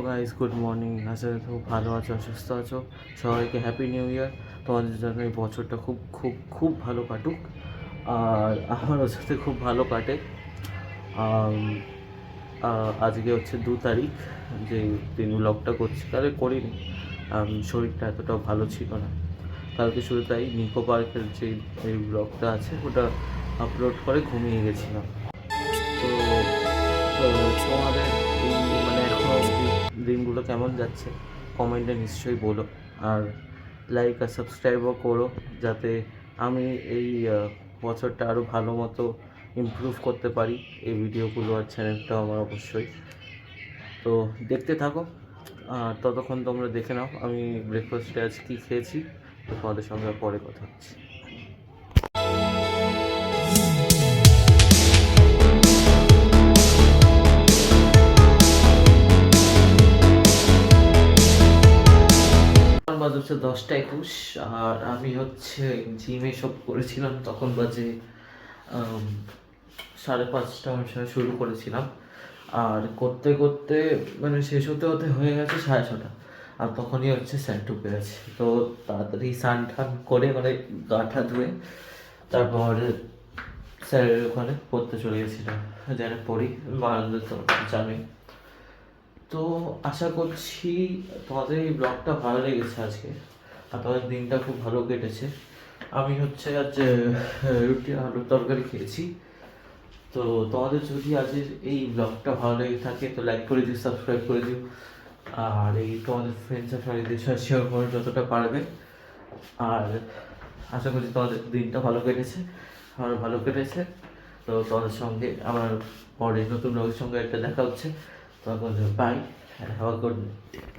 Guys, good morning. আশা করি খুব ভালো আছো, সুস্থ আছো। সবাইকে হ্যাপি নিউ ইয়ার। তোমাদের জন্য এই বছরটা খুব খুব খুব ভালো কাটুক, আর আমারও সাথে খুব ভালো কাটে। আম, আজকে হচ্ছে 2 তারিখ, যে দিন ব্লগটা করছি, কালকে করিনি। শরীরটা এতটাও ভালো ছিল না। কালকে শুধু তাই নিকো পার্কের যে এই ব্লগটা আছে ওটা আপলোড করে ঘুমিয়ে গেছিলাম। তো তোমাদের এই মানে এখনও অবধি দিনগুলো কেমন যাচ্ছে কমেন্টে নিশ্চয়ই বলো, আর লাইক আর সাবস্ক্রাইবও করো, যাতে আমি এই বছরটা আরও ভালো মতো ইমপ্রুভ করতে পারি এই ভিডিওগুলো আর চ্যানেলটাও আমার অবশ্যই। তো দেখতে থাকো, আর ততক্ষণ তোমরা দেখে নাও আমি ব্রেকফাস্টে আজ কী খেয়েছি। তো তোমাদের সঙ্গে পরে কথা হচ্ছে। এখন বাজে হচ্ছে 10টা 21, আর আমি হচ্ছে জিমে সব করেছিলাম, তখন বাজে 5:30 আমার সময় শুরু করেছিলাম, আর করতে করতে মানে শেষ হতে হতে হয়ে গেছে 6:30। আর তখনই হচ্ছে স্যার ঢুকে গেছে, তো তাড়াতাড়ি স্নান টান করে মানে গাটা ধুয়ে তারপর স্যারের ওখানে পড়তে চলে গেছিলাম, যেন পড়ি বারান্দা, তো জানোই। তো আশা করছি তোমাদের এই ব্লগটা ভালো লেগেছে আজকে, আর তোমাদের দিনটা খুব ভালো কেটেছে। আমি হচ্ছে আজ রুটি আলুর তরকারি খেয়েছি। তো তোমাদের যদি আজকের এই ব্লগটা ভালো লেগে থাকে তো লাইক করে দিও, সাবস্ক্রাইব করে দিও, আর এই তোমাদের ফ্রেন্ডস আর ফ্যামিলিদের সাথে শেয়ার করো যতটা পারবে। আর আশা করছি তোমাদের দিনটা ভালো কেটেছে, আমার ভালো কেটেছে। তো তোমাদের সঙ্গে আমার পরে নতুন ব্লগের সঙ্গে একটা দেখা হচ্ছে। তখন bye, have a good night.